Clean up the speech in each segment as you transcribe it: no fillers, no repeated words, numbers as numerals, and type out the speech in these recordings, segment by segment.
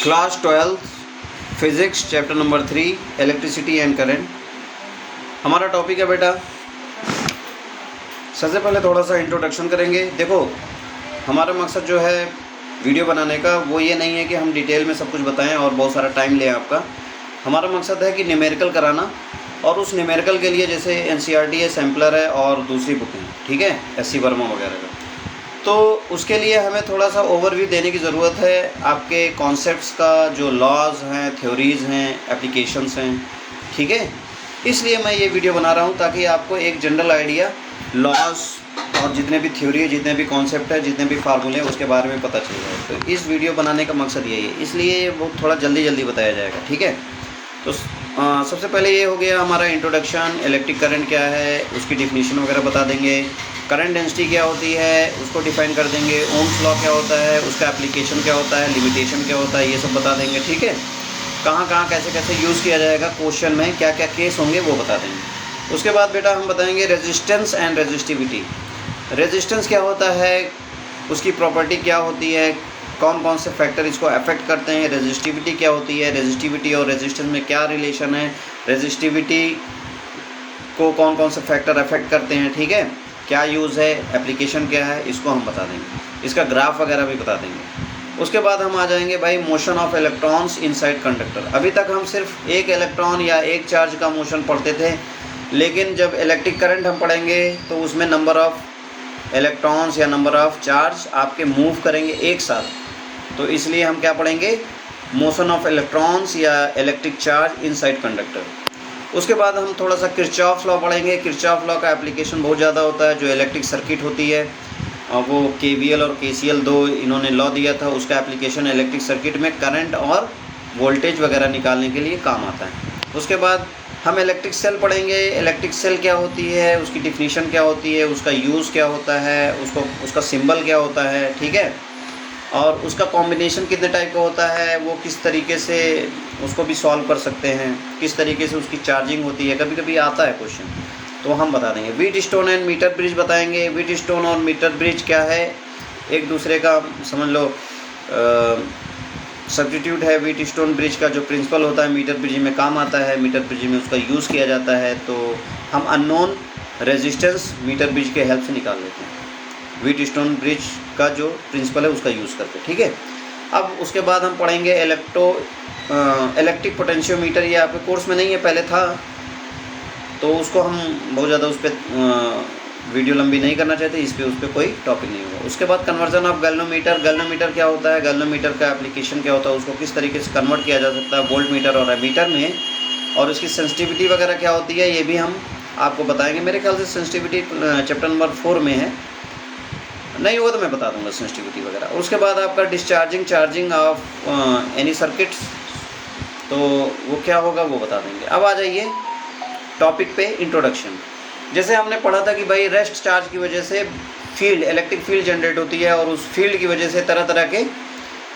Class 12 physics chapter number 3 electricity and current. हमारा topic है बेटा। सबसे पहले थोड़ा सा इंट्रोडक्शन करेंगे। देखो, हमारा मकसद जो है वीडियो बनाने का वो ये नहीं है कि हम डिटेल में सब कुछ बताएं और बहुत सारा टाइम लें आपका। हमारा मकसद है कि न्यूमेरिकल कराना, और उस न्यूमेरिकल के लिए जैसे NCERT है, सैम्पलर है और दूसरी बुक है, ठीक है, SC वर्मा वगैरह का। तो उसके लिए हमें थोड़ा सा ओवरव्यू देने की ज़रूरत है आपके कॉन्सेप्ट्स का, जो लॉज हैं, थ्योरीज़ हैं, एप्लीकेशंस हैं, ठीक है। इसलिए मैं ये वीडियो बना रहा हूँ ताकि आपको एक जनरल आइडिया लॉज और जितने भी थ्योरी है, जितने भी कॉन्सेप्ट है, जितने भी फार्मूले हैं, उसके बारे में पता चल जाए। तो इस वीडियो बनाने का मकसद यही है, इसलिए वो थोड़ा जल्दी बताया जाएगा, ठीक है। तो सबसे पहले ये हो गया हमारा इंट्रोडक्शन। इलेक्ट्रिक करंट क्या है, उसकी डिफिनीशन वगैरह बता देंगे। करंट डेंसिटी क्या होती है उसको डिफाइन कर देंगे। ओम्स लॉ क्या होता है, उसका एप्लीकेशन क्या होता है, लिमिटेशन क्या होता है, ये सब बता देंगे, ठीक है। कहाँ कहाँ कैसे कैसे यूज़ किया जाएगा, क्वेश्चन में क्या क्या केस होंगे वो बता देंगे। उसके बाद बेटा हम बताएंगे रेजिस्टेंस एंड रेजिस्टिविटी। रेजिस्टेंस क्या होता है, उसकी प्रॉपर्टी क्या होती है, कौन कौन से फैक्टर इसको अफेक्ट करते हैं। रेजिस्टिविटी क्या होती है, रेजिस्टिविटी और रेजिस्टेंस में क्या रिलेशन है, रेजिस्टिविटी को कौन कौन से फैक्टर अफेक्ट करते हैं, ठीक है, क्या यूज़ है, एप्लीकेशन क्या है, इसको हम बता देंगे। इसका ग्राफ वगैरह भी बता देंगे। उसके बाद हम आ जाएंगे भाई motion of electrons inside conductor. अभी तक हम सिर्फ एक इलेक्ट्रॉन या एक चार्ज का मोशन पढ़ते थे, लेकिन जब इलेक्ट्रिक करंट हम पढ़ेंगे तो उसमें नंबर ऑफ़ इलेक्ट्रॉन्स या नंबर ऑफ़ चार्ज आपके मूव करेंगे एक साथ। तो इसलिए हम क्या पढ़ेंगे, मोशन ऑफ इलेक्ट्रॉन्स या इलेक्ट्रिक चार्ज इनसाइड कंडक्टर। उसके बाद हम थोड़ा सा किरचॉफ लॉ पढ़ेंगे। किरचॉफ लॉ का एप्लीकेशन बहुत ज़्यादा होता है। जो इलेक्ट्रिक सर्किट होती है वो KVL और KCL दो इन्होंने लॉ दिया था, उसका एप्लीकेशन इलेक्ट्रिक सर्किट में करंट और वोल्टेज वगैरह निकालने के लिए काम आता है। उसके बाद हम इलेक्ट्रिक सेल पढ़ेंगे। इलेक्ट्रिक सेल क्या होती है, उसकी डिफिनीशन क्या होती है, उसका यूज़ क्या होता है, उसका सिंबल क्या होता है, ठीक है, और उसका कॉम्बिनेशन कितने टाइप का होता है, वो किस तरीके से उसको भी सॉल्व कर सकते हैं, किस तरीके से उसकी चार्जिंग होती है, कभी कभी आता है क्वेश्चन, तो हम बता देंगे। व्हीटस्टोन एंड मीटर ब्रिज बताएंगे। व्हीटस्टोन और मीटर ब्रिज क्या है, एक दूसरे का समझ लो सब्स्टिट्यूट है। व्हीटस्टोन ब्रिज का जो प्रिंसिपल होता है मीटर ब्रिज में काम आता है, मीटर ब्रिज में उसका यूज़ किया जाता है। तो हम अननोन रेजिस्टेंस मीटर ब्रिज के हेल्प से निकाल लेते हैं, व्हीटस्टोन ब्रिज का जो प्रिंसिपल है उसका यूज़ करके, ठीक है। अब उसके बाद हम पढ़ेंगे इलेक्ट्रिक पोटेंशियोमीटर। ये आपके कोर्स में नहीं है, पहले था, तो उसको हम बहुत ज़्यादा उस पर वीडियो लंबी नहीं करना चाहते, इस पर उस पर कोई टॉपिक नहीं होगा। उसके बाद कन्वर्जन ऑफ गैल्वेनोमीटर। गैल्वेनोमीटर क्या होता है, गैल्वेनोमीटर का एप्लीकेशन क्या होता है, उसको किस तरीके से कन्वर्ट किया जा सकता है वोल्ट मीटर और एमीटर में, और उसकी सेंसिटिविटी वगैरह क्या होती है, ये भी हम आपको बताएंगे। मेरे ख्याल से सेंसिटिविटी चैप्टर नंबर 4 में है, नहीं होगा तो मैं बता दूंगा सेंसिटिविटी वगैरह। और उसके बाद आपका discharging charging of any circuits, तो वो क्या होगा वो बता देंगे। अब आ जाइए टॉपिक पे, इंट्रोडक्शन। जैसे हमने पढ़ा था कि भाई रेस्ट चार्ज की वजह से फील्ड, इलेक्ट्रिक फील्ड जनरेट होती है, और उस फील्ड की वजह से तरह तरह के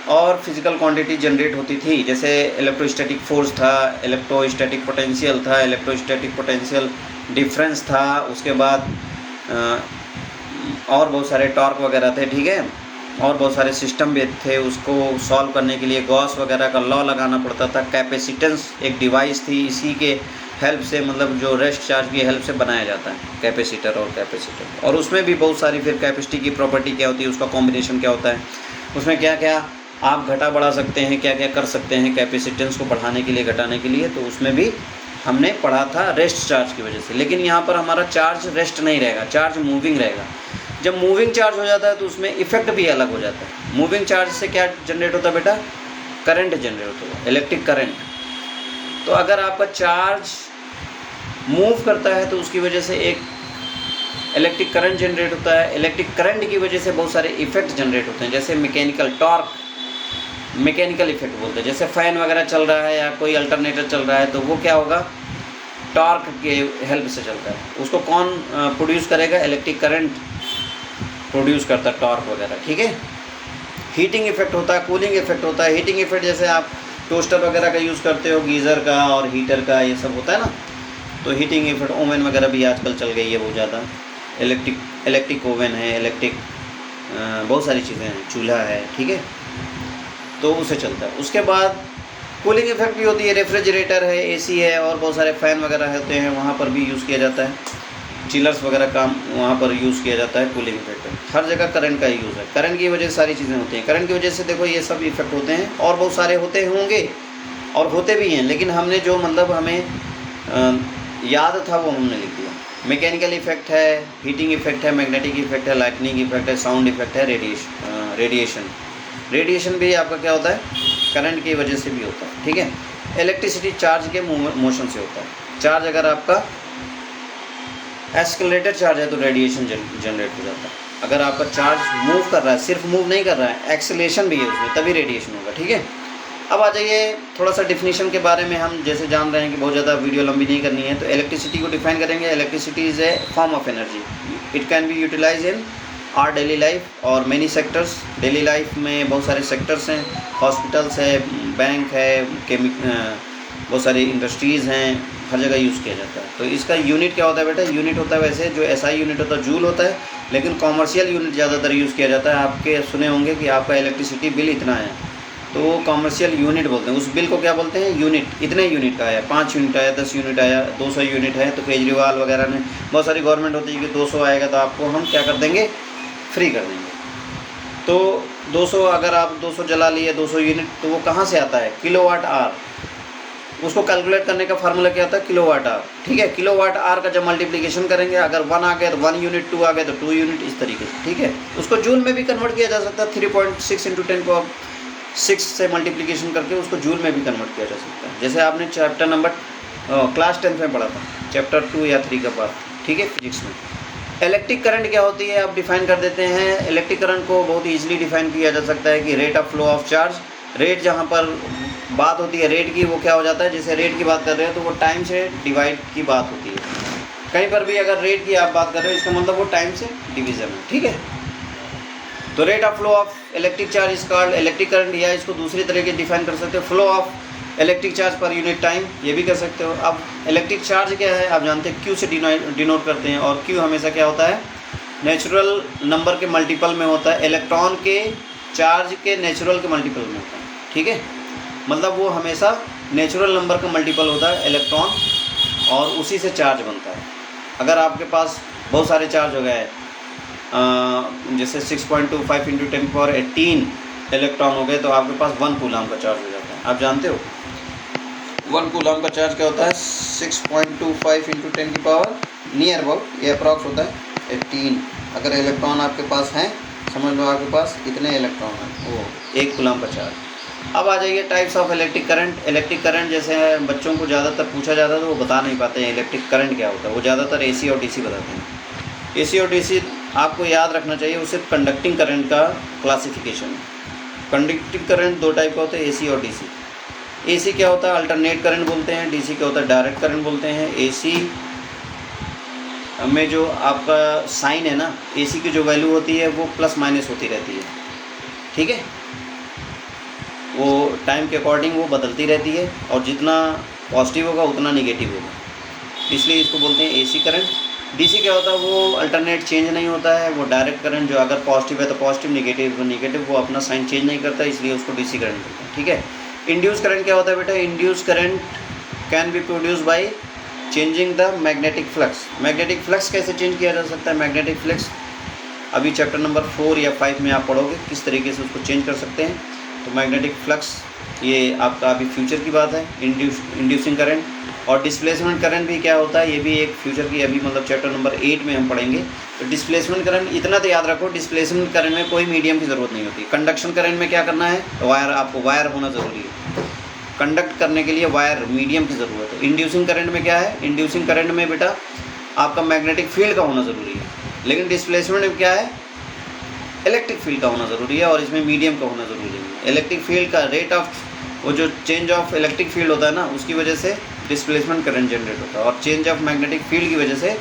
और फिजिकल क्वांटिटी जनरेट होती थी। जैसे इलेक्ट्रोस्टैटिक फोर्स था, इलेक्ट्रोस्टैटिक पोटेंशियल था, इलेक्ट्रोस्टैटिक पोटेंशियल डिफरेंस था, उसके बाद और बहुत सारे टॉर्क वगैरह थे, ठीक है, और बहुत सारे सिस्टम भी थे। उसको सॉल्व करने के लिए गॉस वगैरह का लॉ लगाना पड़ता था। कैपेसिटेंस एक डिवाइस थी, इसी के हेल्प से, मतलब जो रेस्ट चार्ज की हेल्प से बनाया जाता है कैपेसिटर और कैपेसिटर। और उसमें भी बहुत सारी फिर कैपेसिटी की प्रॉपर्टी क्या होती है, उसका कॉम्बिनेशन क्या होता है, उसमें क्या क्या आप घटा बढ़ा सकते हैं, क्या क्या कर सकते हैं कैपेसिटेंस को बढ़ाने के लिए, घटाने के लिए, तो उसमें भी हमने पढ़ा था रेस्ट चार्ज की वजह से। लेकिन यहाँ पर हमारा चार्ज रेस्ट नहीं रहेगा, चार्ज मूविंग रहेगा। जब मूविंग चार्ज हो जाता है तो उसमें इफेक्ट भी अलग हो जाता है। मूविंग चार्ज से क्या जनरेट होता है बेटा, करंट जनरेट होता है, इलेक्ट्रिक करंट। तो अगर आपका चार्ज मूव करता है तो उसकी वजह से एक इलेक्ट्रिक करंट जनरेट होता है। इलेक्ट्रिक करंट की वजह से बहुत सारे इफेक्ट जनरेट होते हैं, जैसे मैकेनिकल टॉर्क, मैकेनिकल इफेक्ट बोलते हैं। जैसे फ़ैन वगैरह चल रहा है या कोई अल्टरनेटर चल रहा है, तो वो क्या होगा, टॉर्क के हेल्प से चलता है। उसको कौन प्रोड्यूस करेगा, इलेक्ट्रिक करंट प्रोड्यूस करता है, टॉर्क वगैरह, ठीक है। हीटिंग इफेक्ट होता है, कूलिंग इफेक्ट होता है। हीटिंग इफेक्ट जैसे आप टोस्टर वगैरह का यूज़ करते हो, गीज़र का और हीटर का, ये सब होता है ना, तो हीटिंग इफेक्ट। ओवन वगैरह भी आजकल चल गई है बहुत ज़्यादा, इलेक्ट्रिक ओवन है, इलेक्ट्रिक बहुत सारी चीज़ें हैं, चूल्हा है, ठीक है। तो उसे चलता है। उसके बाद कूलिंग इफेक्ट भी होती है, रेफ्रिजरेटर है, एसी है और बहुत सारे फ़ैन वगैरह होते हैं, वहाँ पर भी यूज़ किया जाता है। चिलर्स वगैरह काम वहाँ पर यूज़ किया जाता है कूलिंग इफेक्ट। हर जगह करंट का यूज़ है, करंट की वजह से सारी चीज़ें होती हैं। करंट की वजह से देखो ये सब इफेक्ट होते हैं और बहुत सारे होते होंगे और होते भी हैं, लेकिन हमने जो मतलब हमें याद था वो हमने लिख दिया। मैकेनिकल इफेक्ट है, हीटिंग इफेक्ट है, मैग्नेटिक इफेक्ट है, लाइटनिंग इफेक्ट है, साउंड इफेक्ट है, रेडिएशन भी आपका क्या होता है, करंट की वजह से भी होता है। ठीक है। इलेक्ट्रिसिटी चार्ज के मोशन से होता है। चार्ज अगर आपका एस्केलेटेड चार्ज है तो रेडिएशन जनरेट हो जाता है। अगर आपका चार्ज मूव कर रहा है, सिर्फ मूव नहीं कर रहा है, एक्सेलेरेशन भी है उसमें, तभी रेडिएशन होगा। ठीक है। अब आ जाइए थोड़ा सा डिफिनीशन के बारे में। हम जैसे जान रहे हैं कि बहुत ज़्यादा वीडियो लंबी नहीं करनी है, तो इलेक्ट्रिसिटी को डिफाइन करेंगे। Electricity is a form of energy, it can be utilize in our daily life और मेनी सेक्टर्स। डेली लाइफ में बहुत सारे सेक्टर्स हैं, हॉस्पिटल्स है, बैंक है, बहुत सारी इंडस्ट्रीज़ हैं, हर जगह यूज़ किया जाता है। तो इसका यूनिट क्या होता है बेटा, यूनिट होता है वैसे जो एसआई यूनिट होता है जूल होता है, लेकिन कॉमर्शियल यूनिट ज़्यादातर यूज़ किया जाता है। आपके सुने होंगे कि आपका इलेक्ट्रिसिटी बिल इतना है, तो वो कॉमर्शियल यूनिट बोलते हैं। उस बिल को क्या बोलते हैं, यूनिट। इतने यूनिट का आया, 5 यूनिट आया, 10 यूनिट आया, 200 यूनिट है, तो केजरीवाल वगैरह ने, बहुत सारी गवर्नमेंट होती है कि 200 आएगा तो आपको हम क्या कर देंगे, फ्री कर देंगे। तो 200 अगर आप 200 जला लिए 200 यूनिट, तो वो कहाँ से आता है, किलोवाट आवर। उसको कैलकुलेट करने का फार्मूला क्या होता है, किलोवाट आवर। ठीक है। किलोवाट आवर का जब मल्टीप्लिकेशन करेंगे, अगर 1 आ गया तो 1 यूनिट, 2 आ गया तो 2 यूनिट, इस तरीके से। ठीक है। उसको जूल में भी कन्वर्ट किया जा सकता है, 3.6 × 10 को 6 से मल्टीप्लिकेशन करके उसको जूल में भी कन्वर्ट किया जा सकता है। जैसे आपने चैप्टर नंबर क्लास 10th में पढ़ा था, चैप्टर 2 या 3 का पार्ट। ठीक है, फिजिक्स में। इलेक्ट्रिक करंट क्या होती है, आप डिफाइन कर देते हैं। इलेक्ट्रिक करंट को बहुत ईजिली डिफाइन किया जा सकता है कि rate of flow of charge. Rate जहाँ पर बात होती है रेट की, वो क्या हो जाता है, जैसे रेट की बात कर रहे हैं तो वो टाइम से डिवाइड की बात होती है। कहीं पर भी अगर रेट की आप बात कर रहे हो, इसका मतलब वो टाइम से डिवीज़न है। ठीक है। तो rate of flow of electric charge is called electric current, या इसको दूसरी तरीके डिफाइन कर सकते हो, flow of electric charge per unit time, ये भी कर सकते हो। अब इलेक्ट्रिक चार्ज क्या है, आप जानते हैं क्यू से डिनोट करते हैं, और क्यू हमेशा क्या होता है, नेचुरल नंबर के मल्टीपल में होता है, इलेक्ट्रॉन के चार्ज के नेचुरल के मल्टीपल में होता है। ठीक है। मतलब वो हमेशा नेचुरल नंबर का मल्टीपल होता है इलेक्ट्रॉन, और उसी से चार्ज बनता है। अगर आपके पास बहुत सारे चार्ज हो गए, जैसे 6.25 × 10⁻18 इलेक्ट्रॉन हो गए, तो आपके पास 1 कूलम का चार्ज हो जाता है। आप जानते हो 1 कूलम का चार्ज क्या होता है, 6.25 × 10 की पावर नियर अबाउट, ये अप्रॉक्स होता है 18। अगर इलेक्ट्रॉन आपके पास हैं, समझ लो आपके पास इतने इलेक्ट्रॉन हैं, वो 1 कूलम का चार्ज। अब आ जाइए types of electric current. Electric current जैसे बच्चों को ज़्यादातर पूछा जाता है तो वो बता नहीं पाते हैं इलेक्ट्रिक करंट क्या होता है, वो ज़्यादातर एसी और डीसी बताते हैं। एसी और डीसी आपको याद रखना चाहिए, वो सिर्फ कंडक्टिंग करंट का क्लासिफिकेशन है। कंडक्टिंग करंट 2 टाइप का होता है, एसी और डीसी। एसी क्या होता है, अल्टरनेट करंट बोलते हैं। डीसी क्या होता है, डायरेक्ट करंट बोलते हैं। एसी में जो आपका साइन है ना, एसी की जो वैल्यू होती है वो प्लस माइनस होती रहती है। ठीक है। वो टाइम के अकॉर्डिंग वो बदलती रहती है, और जितना पॉजिटिव होगा उतना निगेटिव होगा, इसलिए इसको बोलते हैं एसी करंट। डीसी क्या होता है, वो अल्टरनेट चेंज नहीं होता है, वो डायरेक्ट करंट, जो अगर पॉजिटिव है तो पॉजिटिव, निगेटिव तो निगेटिव, वो अपना साइन चेंज नहीं करता, इसलिए उसको डीसी करंट बोलते हैं। ठीक है। इंड्यूस करंट क्या होता है बेटा, induce current can be produce by changing the magnetic flux. Magnetic flux कैसे चेंज किया जा सकता है, मैग्नेटिक फ्लक्स अभी चैप्टर नंबर 4 या 5 में आप पढ़ोगे किस तरीके से उसको चेंज कर सकते हैं। तो मैग्नेटिक फ्लक्स ये आपका अभी फ्यूचर की बात है, इंड्यूसिंग करंट। और डिस्प्लेसमेंट करंट भी क्या होता है, ये भी एक फ्यूचर की, अभी मतलब चैप्टर नंबर 8 में हम पढ़ेंगे। तो डिस्प्लेसमेंट करंट इतना तो याद रखो, डिस्प्लेसमेंट करंट में कोई मीडियम की ज़रूरत नहीं होती। कंडक्शन करंट में क्या करना है, वायर, आपको वायर होना ज़रूरी है, कंडक्ट करने के लिए वायर मीडियम की ज़रूरत है। इंड्यूसिंग करंट में क्या है, इंड्यूसिंग करंट में बेटा आपका मैग्नेटिक फील्ड का होना ज़रूरी है, लेकिन डिस्प्लेसमेंट में क्या है, इलेक्ट्रिक फील्ड का होना ज़रूरी है, और इसमें मीडियम का होना ज़रूरी है। इलेक्ट्रिक फील्ड का रेट ऑफ, वो जो चेंज ऑफ इलेक्ट्रिक फील्ड होता है ना, उसकी वजह से डिस्प्लेसमेंट करंट जनरेट होता है, और चेंज ऑफ मैग्नेटिक फील्ड की वजह से,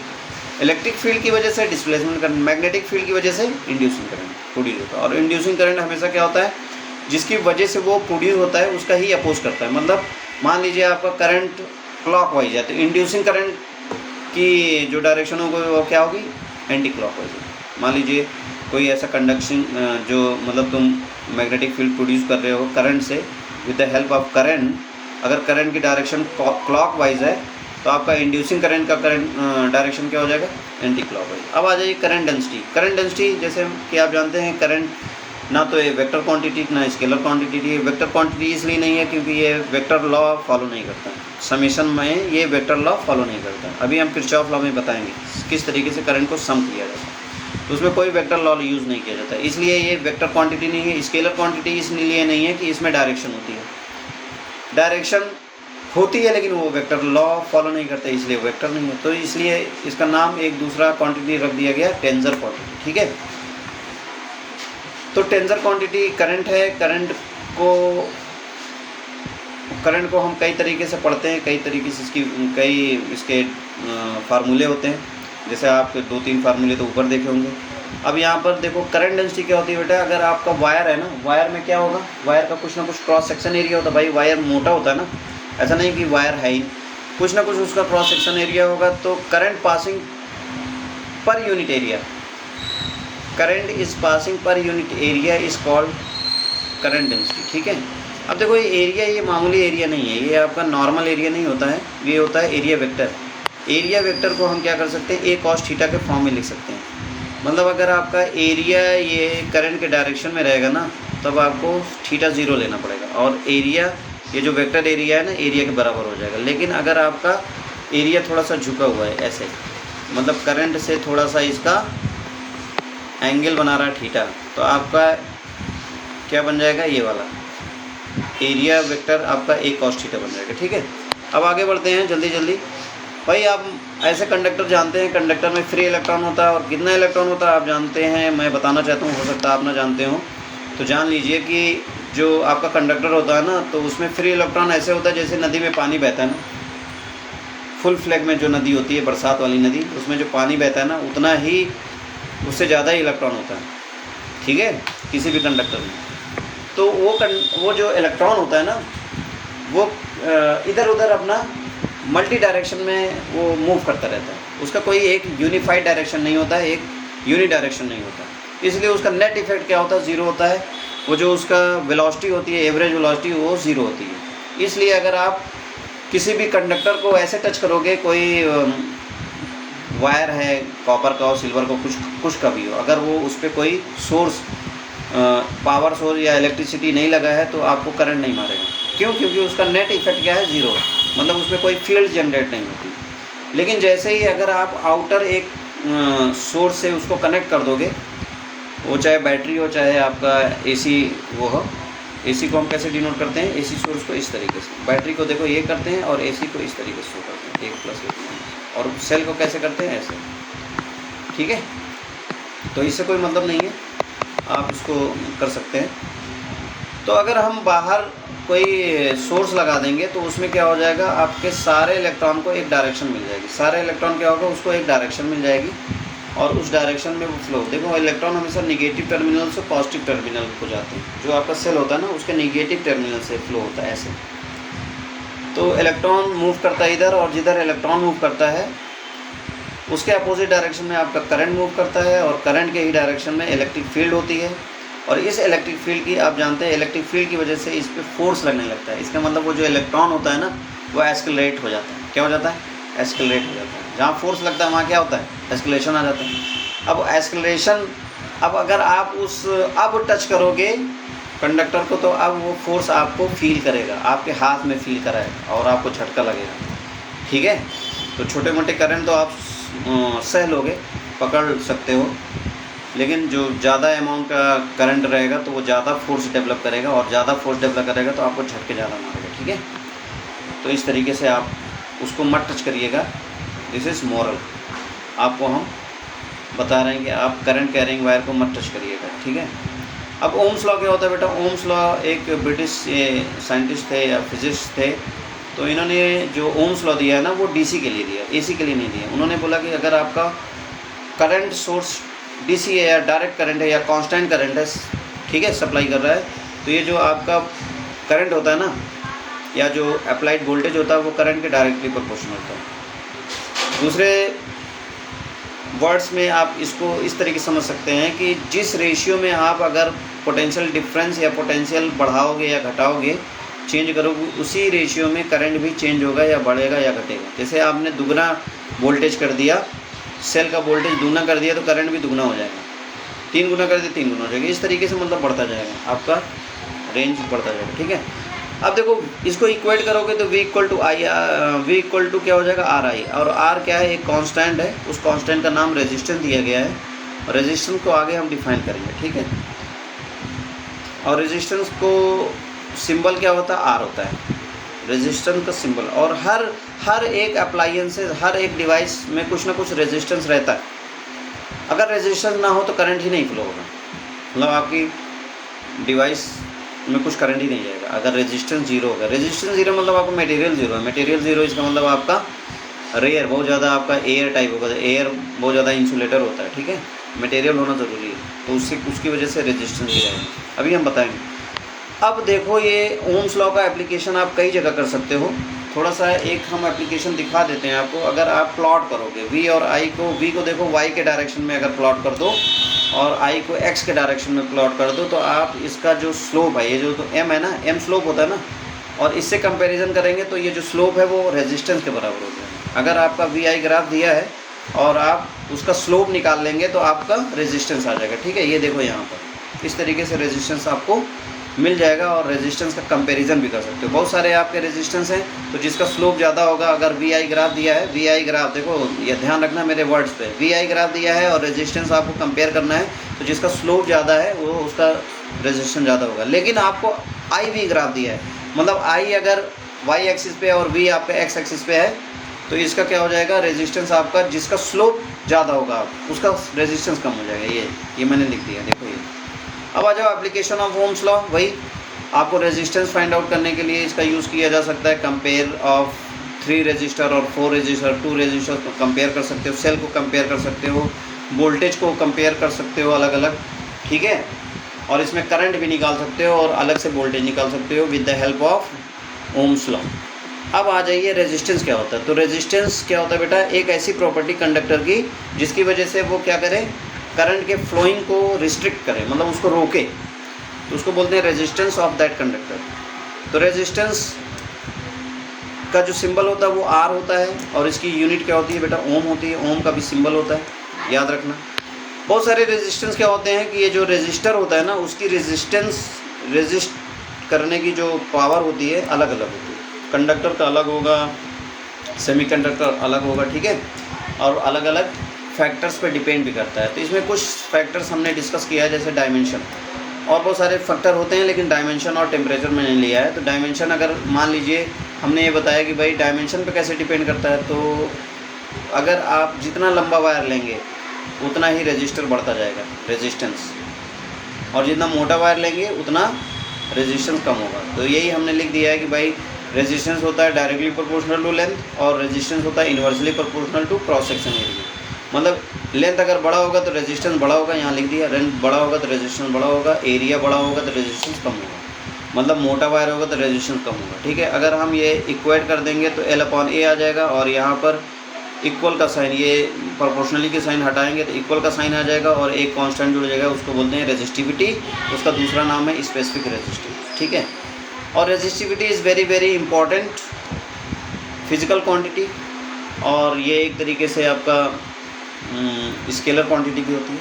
इलेक्ट्रिक फील्ड की वजह से डिस्प्लेसमेंट करंट, मैग्नेटिक फील्ड की वजह से इंड्यूसिंग करंट प्रोड्यूस होता है। और इंड्यूसिंग करंट हमेशा क्या होता है, जिसकी वजह से वो प्रोड्यूस होता है उसका ही अपोज करता है। मतलब मान लीजिए आपका करंट क्लॉकवाइज है, तो इंड्यूसिंग करंट की जो डायरेक्शन होगी वो क्या होगी, एंटी क्लॉकवाइज होगी। मान लीजिए कोई ऐसा कंडक्शन जो मतलब तुम मैग्नेटिक फील्ड प्रोड्यूस कर रहे हो करंट से, with the help of current, अगर करंट की डायरेक्शन क्लॉकवाइज है तो आपका इंड्यूसिंग करंट का करंट डायरेक्शन क्या हो जाएगा, एंटी क्लॉकवाइज। अब आ जाइए करंट डेंसिटी। करंट डेंसिटी जैसे कि आप जानते हैं, करंट ना तो ये वेक्टर क्वांटिटी ना स्केलर क्वांटिटी है। वेक्टर क्वांटिटी इसलिए नहीं है क्योंकि ये वेक्टर लॉ फॉलो नहीं करता है, समेशन में ये वेक्टर लॉ फॉलो नहीं करता है। अभी हम किरचॉफ लॉ में बताएंगे किस तरीके से करंट को सम किया जाता है, तो उसमें कोई वेक्टर लॉ यूज़ नहीं किया जाता, इसलिए ये वेक्टर क्वांटिटी नहीं है। स्केलर क्वांटिटी इसलिए नहीं है कि इसमें डायरेक्शन होती है, डायरेक्शन होती है लेकिन वो वेक्टर लॉ फॉलो नहीं करते, इसलिए वेक्टर नहीं है। तो इसलिए इसका नाम एक दूसरा क्वांटिटी रख दिया गया टेंसर क्वांटिटी, ठीक है। तो टेंसर क्वांटिटी करंट है। करंट को हम कई तरीके से पढ़ते हैं, कई तरीके से इसके फार्मूले होते हैं। जैसे आप 2-3 फार्मूले तो ऊपर देखे होंगे। अब यहाँ पर देखो करंट डेंसिटी क्या होती है बेटा, अगर आपका वायर है ना, वायर में क्या होगा, वायर का कुछ ना कुछ क्रॉस सेक्शन एरिया होता है। भाई वायर मोटा होता है ना, ऐसा नहीं कि वायर है ही, कुछ ना कुछ उसका क्रॉस सेक्शन एरिया होगा। तो current passing per unit area, current is passing per unit area is called current density, ठीक है। अब देखो ये एरिया, ये मामूली एरिया नहीं है, ये आपका नॉर्मल एरिया नहीं होता है, ये होता है एरिया वेक्टर। एरिया वेक्टर को हम क्या कर सकते हैं, ए कॉस थीटा के फॉर्म में लिख सकते हैं। मतलब अगर आपका एरिया ये करंट के डायरेक्शन में रहेगा ना, तब आपको थीटा 0 लेना पड़ेगा और एरिया, ये जो वेक्टर एरिया है ना, एरिया के बराबर हो जाएगा। लेकिन अगर आपका एरिया थोड़ा सा झुका हुआ है ऐसे, मतलब करंट से थोड़ा सा इसका एंगल बना रहा है थीटा, तो आपका क्या बन जाएगा, ये वाला एरिया वेक्टर आपका ए कॉस थीटा बन जाएगा, ठीक है। अब आगे बढ़ते हैं जल्दी जल्दी। भाई आप ऐसे कंडक्टर जानते हैं, कंडक्टर में फ्री इलेक्ट्रॉन होता है और कितना इलेक्ट्रॉन होता है आप जानते हैं, मैं बताना चाहता हूँ, हो सकता है आप ना जानते हो, तो जान लीजिए कि जो आपका कंडक्टर होता है ना, तो उसमें फ्री इलेक्ट्रॉन ऐसे होता है जैसे नदी में पानी बहता है ना, फुल फ्लैग में जो नदी होती है, बरसात वाली नदी, उसमें जो पानी बहता है ना, उतना ही, उससे ज़्यादा ही इलेक्ट्रॉन होता है, ठीक है, किसी भी कंडक्टर में। तो वो जो इलेक्ट्रॉन होता है ना, वो इधर उधर अपना मल्टी डायरेक्शन में वो मूव करता रहता है। उसका कोई एक यूनिफाइड डायरेक्शन नहीं होता है, एक यूनि डायरेक्शन नहीं होता, इसलिए उसका नेट इफेक्ट क्या होता है, 0 होता है। वो जो उसका वेलोसिटी होती है, एवरेज वेलोसिटी, वो 0 होती है। इसलिए अगर आप किसी भी कंडक्टर को ऐसे टच करोगे, कोई वायर है कॉपर का और सिल्वर का, कुछ का भी हो, अगर वो उस पर कोई सोर्स, पावर सोर्स या इलेक्ट्रिसिटी नहीं लगा है, तो आपको करंट नहीं मारेगा। क्यों? क्योंकि उसका नेट इफेक्ट क्या है, 0, मतलब उसमें कोई फील्ड जनरेट नहीं होती। लेकिन जैसे ही अगर आप आउटर एक सोर्स से उसको कनेक्ट कर दोगे, वो चाहे बैटरी हो, चाहे आपका एसी वो हो, एसी को हम कैसे डिनोट करते हैं, एसी सोर्स को इस तरीके से, बैटरी को देखो ये करते हैं और एसी को इस तरीके से शो करते हैं, 1+1, और सेल को कैसे करते हैं, ऐसे, ठीक है। तो इससे कोई मतलब नहीं है, आप इसको कर सकते हैं। तो अगर हम बाहर कोई सोर्स लगा देंगे तो उसमें क्या हो जाएगा, आपके सारे इलेक्ट्रॉन को एक डायरेक्शन मिल जाएगी। सारे इलेक्ट्रॉन क्या होगा, उसको एक डायरेक्शन मिल जाएगी और उस डायरेक्शन में वो फ्लो। देखो इलेक्ट्रॉन हमेशा निगेटिव टर्मिनल से पॉजिटिव टर्मिनल को जाते हैं। जो आपका सेल होता है ना, उसके निगेटिव टर्मिनल से फ्लो होता है ऐसे। तो इलेक्ट्रॉन मूव करता है इधर, और जिधर इलेक्ट्रॉन मूव करता है उसके अपोजिट डायरेक्शन में आपका करंट मूव करता है, और करंट के ही डायरेक्शन में इलेक्ट्रिक फील्ड होती है। और इस इलेक्ट्रिक फील्ड की, आप जानते हैं, इलेक्ट्रिक फील्ड की वजह से इस पर फोर्स लगने लगता है। इसका मतलब वो जो इलेक्ट्रॉन होता है ना, वो एस्केलेट हो जाता है। क्या हो जाता है? एस्केलेट हो जाता है। जहाँ फोर्स लगता है वहाँ क्या होता है? एस्केलेशन आ जाता है। अब एस्केलेशन, अब अगर आप अब टच करोगे कंडक्टर को, तो अब वो फोर्स आपको फील करेगा, आपके हाथ में फील कराएगा और आपको झटका लगेगा, ठीक है। तो छोटे मोटे करंट तो आप सह लोगे, पकड़ सकते हो, लेकिन जो ज़्यादा अमाउंट का करंट रहेगा तो वो ज़्यादा फोर्स डेवलप करेगा, और ज़्यादा फोर्स डेवलप करेगा तो आपको झटके ज़्यादा मारेगा, ठीक है। तो इस तरीके से आप उसको मत टच करिएगा, दिस इज़ मॉरल। आपको हम बता रहे हैं कि आप करंट कैरिंग वायर को मत टच करिएगा, ठीक है। अब ओम्स लॉ क्या होता है बेटा? ओम्स लॉ एक ब्रिटिश साइंटिस्ट थे या फिजिस्ट थे, तो इन्होंने जो ओम्स लॉ दिया है ना, वो डीसी के लिए दिया, एसी के लिए नहीं दिया। उन्होंने बोला कि अगर आपका करंट सोर्स डीसी है या डायरेक्ट करंट है या कांस्टेंट करंट है, ठीक है, सप्लाई कर रहा है, तो ये जो आपका करंट होता है ना, या जो अप्लाइड वोल्टेज होता है, वो करंट के डायरेक्टली प्रोपोर्शनल होता है। दूसरे वर्ड्स में आप इसको इस तरीके समझ सकते हैं कि जिस रेशियो में आप अगर पोटेंशियल डिफरेंस या पोटेंशियल बढ़ाओगे या घटाओगे, चेंज करोगे, उसी रेशियो में करंट भी चेंज होगा या बढ़ेगा या घटेगा। जैसे आपने दुगना वोल्टेज कर दिया, सेल का वोल्टेज दुगना कर दिया तो करंट भी दुगना हो जाएगा, 3 गुना कर दिया 3 गुना हो जाएगा। इस तरीके से मतलब बढ़ता जाएगा, आपका रेंज बढ़ता जाएगा। ठीक है, अब देखो इसको इक्वेट करोगे तो V इक्वल टू क्या हो जाएगा, RI, और R क्या है, एक कांस्टेंट है, उस कांस्टेंट का नाम रेजिस्टेंस दिया गया है, और रेजिस्टेंस को आगे हम डिफाइन करेंगे। ठीक है, और रेजिस्टेंस को सिंबल क्या होता है, R होता है रेजिस्टेंस का सिंबल। और हर एक अप्लायंसेस, हर एक डिवाइस में कुछ ना कुछ रेजिस्टेंस रहता है। अगर रेजिस्टेंस ना हो तो करंट ही नहीं फ्लो होगा, मतलब आपकी डिवाइस में कुछ करंट ही नहीं जाएगा अगर रेजिस्टेंस जीरो होगा। रेजिस्टेंस जीरो मतलब आपका मटेरियल जीरो है, मटेरियल जीरो इसका मतलब आपका रेयर बहुत ज़्यादा आपका एयर टाइप होगा, एयर बहुत ज़्यादा इंसुलेटर होता है। ठीक है, मटेरियल होना ज़रूरी है, तो उसकी वजह से रेजिस्टेंस जीरो है, अभी हम बताएंगे। अब देखो ये ओम्स लॉ का एप्लीकेशन आप कई जगह कर सकते हो। थोड़ा सा एक हम एप्लीकेशन दिखा देते हैं आपको। अगर आप प्लॉट करोगे V और I को, V को देखो Y के डायरेक्शन में अगर प्लॉट कर दो और I को X के डायरेक्शन में प्लॉट कर दो, तो आप इसका जो स्लोप है, ये जो तो M है ना, M स्लोप होता है ना, और इससे कंपैरिजन करेंगे तो ये जो स्लोप है वो रेजिस्टेंस के बराबर हो जाएगा। अगर आपका VI ग्राफ दिया है और आप उसका स्लोप निकाल लेंगे तो आपका रेजिस्टेंस आ जाएगा। ठीक है, ये देखो यहाँ पर इस तरीके से रेजिस्टेंस आपको मिल जाएगा, और रेजिस्टेंस का कंपैरिजन भी कर सकते हो। बहुत सारे आपके रेजिस्टेंस हैं, तो जिसका स्लोप ज़्यादा होगा, अगर VI ग्राफ दिया है, VI ग्राफ देखो, ये ध्यान रखना मेरे वर्ड्स पे, VI ग्राफ दिया है और रेजिस्टेंस आपको कंपेयर करना है, तो जिसका स्लोप ज़्यादा है वो उसका रेजिस्टेंस ज़्यादा होगा। लेकिन आपको IV ग्राफ दिया है, मतलब I अगर Y एक्सिस पे और V आपका X एक्सिस पे है, तो इसका क्या हो जाएगा, रेजिस्टेंस आपका जिसका स्लोप ज़्यादा होगा उसका रेजिस्टेंस कम हो जाएगा। ये मैंने लिख दिया, देखो ये। अब आ जाओ एप्लीकेशन ऑफ ओम्स लॉ। वही आपको रेजिस्टेंस फाइंड आउट करने के लिए इसका यूज़ किया जा सकता है। कंपेयर ऑफ 3 रजिस्टर और 4 रजिस्टर, 2 रजिस्टर को कंपेयर कर सकते हो, सेल को कंपेयर कर सकते हो, वोल्टेज को कंपेयर कर सकते हो अलग अलग। ठीक है, और इसमें करंट भी निकाल सकते हो और अलग से वोल्टेज निकाल सकते हो with the help of Ohm's law. अब आ जाइए रेजिस्टेंस क्या होता है। तो रेजिस्टेंस क्या होता है बेटा, एक ऐसी प्रॉपर्टी कंडक्टर की जिसकी वजह से वो क्या करे, करंट के फ्लोइंग को रिस्ट्रिक्ट करे, मतलब उसको रोके, तो उसको बोलते हैं रेजिस्टेंस ऑफ दैट कंडक्टर। तो रेजिस्टेंस का जो सिंबल होता है वो R होता है, और इसकी यूनिट क्या होती है बेटा, ओम होती है। ओम का भी सिंबल होता है, याद रखना। बहुत सारे रेजिस्टेंस क्या होते हैं कि ये जो रेजिस्टर होता है ना, उसकी रेजिस्ट करने की जो पावर होती है अलग अलग होती है। कंडक्टर का अलग होगा, सेमीकंडक्टर अलग होगा। ठीक है, और अलग अलग फैक्टर्स पे डिपेंड भी करता है। तो इसमें कुछ फैक्टर्स हमने डिस्कस किया है, जैसे डायमेंशन, और बहुत सारे फैक्टर होते हैं, लेकिन डायमेंशन और टेम्परेचर मैंने लिया है। तो डायमेंशन अगर मान लीजिए हमने ये बताया कि भाई डायमेंशन पे कैसे डिपेंड करता है, तो अगर आप जितना लंबा वायर लेंगे उतना ही रेजिस्टर बढ़ता जाएगा, रेजिस्टेंस, और जितना मोटा वायर लेंगे उतना रेजिस्टेंस कम होगा। तो यही हमने लिख दिया है कि भाई रेजिस्टेंस होता है डायरेक्टली प्रोपोर्शनल टू लेंथ, और रेजिस्टेंस होता है inversely proportional to cross section area. मतलब लेंथ अगर बड़ा होगा तो रेजिस्टेंस बड़ा होगा, यहाँ लिख दिया। लेंथ बड़ा होगा तो रेजिस्टेंस बड़ा होगा, एरिया बड़ा होगा तो रेजिस्टेंस कम होगा, मतलब मोटा वायर होगा तो रेजिस्टेंस कम होगा। ठीक है, अगर हम ये इक्वेट कर देंगे तो L/A आ जाएगा, और यहाँ पर इक्वल का साइन, ये प्रोपोर्शनली के साइन हटाएंगे तो इक्वल का साइन आ जाएगा, और एक कांस्टेंट जुड़ जाएगा, उसको बोलते हैं रेजिस्टिविटी। उसका दूसरा नाम है स्पेसिफिक रेजिस्टिविटी। ठीक है, और resistivity is very very important physical quantity, और ये एक तरीके से आपका स्केलर क्वांटिटी भी होती है।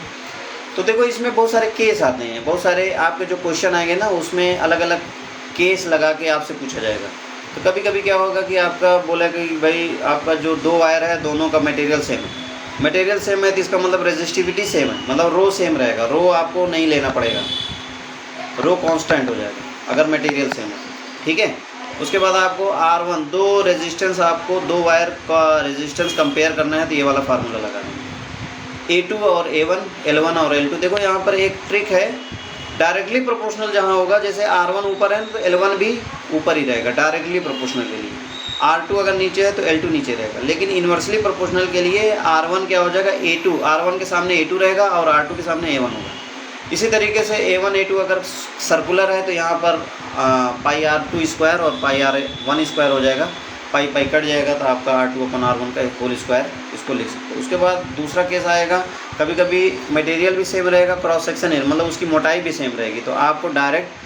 तो देखो इसमें बहुत सारे केस आते हैं, बहुत सारे आपके जो क्वेश्चन आएंगे ना, उसमें अलग अलग केस लगा के आपसे पूछा जाएगा। तो कभी कभी क्या होगा कि आपका बोला कि भाई आपका जो 2 वायर है दोनों का मटेरियल सेम है, मटेरियल सेम है तो इसका मतलब रेजिस्टिविटी सेम है, मतलब रो सेम रहेगा, रो आपको नहीं लेना पड़ेगा, रो कांस्टेंट हो जाएगा अगर मटेरियल सेम है। ठीक है, उसके बाद आपको R1, 2 रेजिस्टेंस, आपको 2 वायर का रेजिस्टेंस कंपेयर करना है, तो ये वाला फार्मूला लगाना है। A2 और A1, L1 और L2। देखो यहाँ पर एक ट्रिक है, डायरेक्टली प्रोपोर्शनल जहाँ होगा, जैसे R1 ऊपर है तो L1 भी ऊपर ही रहेगा डायरेक्टली प्रोपोर्शनल के लिए। R2 अगर नीचे है तो L2 नीचे रहेगा, लेकिन इन्वर्सली प्रोपोर्शनल के लिए R1 क्या हो जाएगा, A2, R1 के सामने A2 रहेगा और R2 के सामने A1 होगा। इसी तरीके से A1 A2 अगर सर्कुलर है तो यहाँ पर पाई R2 स्क्वायर और पाई R1 स्क्वायर हो जाएगा। पाई पाई कट जाएगा तो आपका R2/R1 का होल स्क्वायर इसको लिख सकते हो। उसके बाद दूसरा केस आएगा, कभी कभी मटेरियल भी सेम रहेगा, क्रॉस सेक्शन है मतलब उसकी मोटाई भी सेम रहेगी, तो आपको डायरेक्ट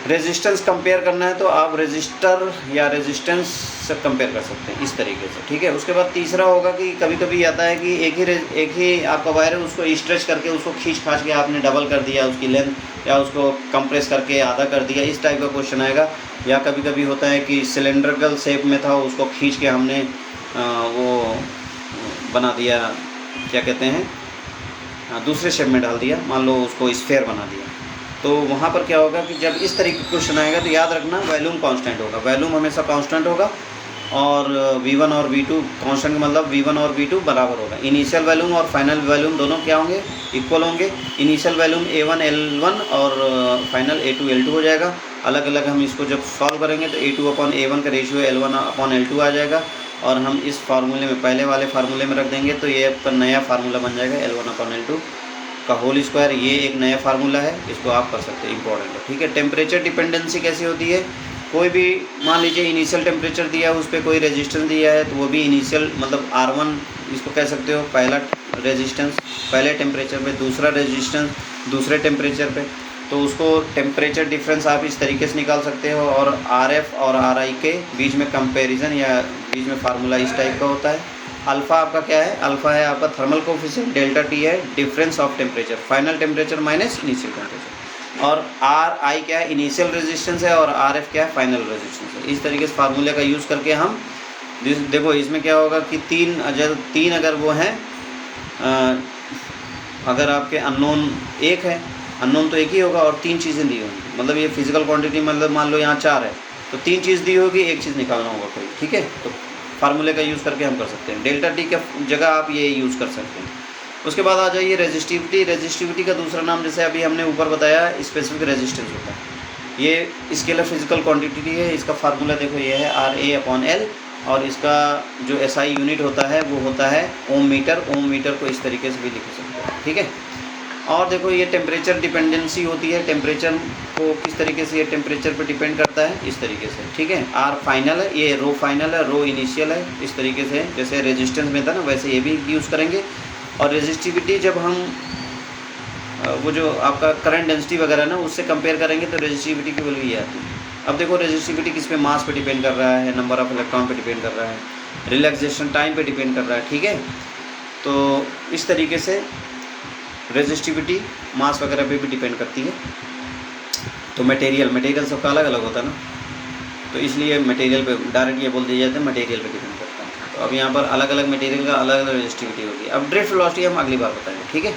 रेजिस्टेंस कंपेयर करना है तो आप रेजिस्टर या रेजिस्टेंस से कंपेयर कर सकते हैं इस तरीके से, ठीक है। उसके बाद तीसरा होगा कि कभी कभी आता है कि एक ही आपका वायर है, उसको स्ट्रेच करके उसको खींच खाच के आपने डबल कर दिया उसकी लेंथ, या उसको कंप्रेस करके आधा कर दिया, इस टाइप का क्वेश्चन आएगा। या कभी कभी होता है कि सिलेंड्रिकल शेप में था, उसको खींच के हमने वो बना दिया, क्या कहते हैं, दूसरे शेप में डाल दिया, मान लो उसको स्फेयर बना दिया। तो वहाँ पर क्या होगा कि जब इस तरीके का क्वेश्चन आएगा तो याद रखना वॉल्यूम कांस्टेंट होगा, वॉल्यूम हमेशा कांस्टेंट होगा, और V1 और V2 कांस्टेंट मतलब V1 और V2 बराबर होगा। इनिशियल वॉल्यूम और फाइनल वॉल्यूम दोनों क्या होंगे, इक्वल होंगे। इनिशियल वॉल्यूम A1 L1 और फाइनल A2 L2 हो जाएगा। अलग अलग हम इसको जब सॉल्व करेंगे तो A2/A1 का रेशियो L1/L2 आ जाएगा, और हम इस फार्मूले में पहले वाले फार्मूले में रख देंगे तो ये आपका नया फार्मूला बन जाएगा L1/L2 का होल स्क्वायर। ये एक नया फार्मूला है, इसको आप कर सकते हैं, इंपॉर्टेंट है, ठीक है। टेम्परेचर डिपेंडेंसी कैसी होती है, कोई भी मान लीजिए इनिशियल टेम्परेचर दिया है, उस पर कोई रेजिस्टेंस दिया है तो वो भी इनिशियल मतलब R1 इसको कह सकते हो, पहला रेजिस्टेंस पहले टेम्परेचर पे, दूसरा रेजिस्टेंस दूसरे टेम्परेचर पे, तो उसको टेम्परेचर डिफरेंस आप इस तरीके से निकाल सकते हो। और RF और RI के बीच में कंपैरिजन या बीच में फार्मूला इस टाइप का होता है। अल्फ़ा आपका क्या है, अल्फ़ा है आपका थर्मल कोफिशिएंट, डेल्टा T है difference of temperature, final temperature minus initial temperature, और RI क्या है, इनिशियल रेजिस्टेंस है, और RF क्या है, फाइनल रेजिस्टेंस है। इस तरीके से फार्मूले का यूज़ करके हम देखो इसमें क्या होगा कि तीन अगर वो हैं, अगर आपके अननोन एक है, अननोन तो एक ही होगा, और 3 चीज़ें दी होंगी, मतलब ये फिजिकल क्वांटिटी, मतलब मान लो यहाँ 4 है तो 3 चीज़ दी होगी, एक चीज़ निकालना होगा कोई, ठीक है। तो फार्मूले का यूज़ करके हम कर सकते हैं, डेल्टा T के जगह आप ये यूज़ कर सकते हैं। उसके बाद आ जाइए रेजिस्टिविटी। रेजिस्टिविटी का दूसरा नाम जैसे अभी हमने ऊपर बताया स्पेसिफिक रेजिस्टेंस होता है। ये स्केलर फिजिकल क्वांटिटी है, इसका फार्मूला देखो ये है RA/L, और इसका जो SI यूनिट होता है वो होता है ओम मीटर। ओम मीटर को इस तरीके से भी लिख सकते हैं, ठीक है। और देखो ये टेम्परेचर डिपेंडेंसी होती है, टेम्परेचर को किस तरीके से ये टेम्परेचर पे डिपेंड करता है, इस तरीके से, ठीक है। R फाइनल है, ये रो फाइनल है, रो इनिशियल है, इस तरीके से जैसे रेजिस्टेंस में था ना वैसे ये भी यूज़ करेंगे। और रेजिस्टिविटी जब हम वो जो आपका करंट डेंसिटी वगैरह ना उससे कंपेयर करेंगे तो रेजिस्टिविटी की वैल्यू ये आती है। अब देखो रेजिस्टिविटी किस पे, मास पे डिपेंड कर रहा है, नंबर ऑफ इलेक्ट्रॉन पे डिपेंड कर रहा है, रिलैक्सेशन टाइम पे डिपेंड कर रहा है, ठीक है। तो इस तरीके से रेजिस्टिविटी मास वगैरह पे भी डिपेंड करती है। तो मटेरियल सबका अलग अलग होता है ना, तो इसलिए मटेरियल पे डायरेक्ट ये बोल दिया जाता है मटेरियल पे डिपेंड करता है। तो अब यहाँ पर अलग अलग मटेरियल का अलग अलग रेजिस्टिविटी होगी। अब ड्रिफ्ट वेलोसिटी हम अगली बार बताएंगे, ठीक है।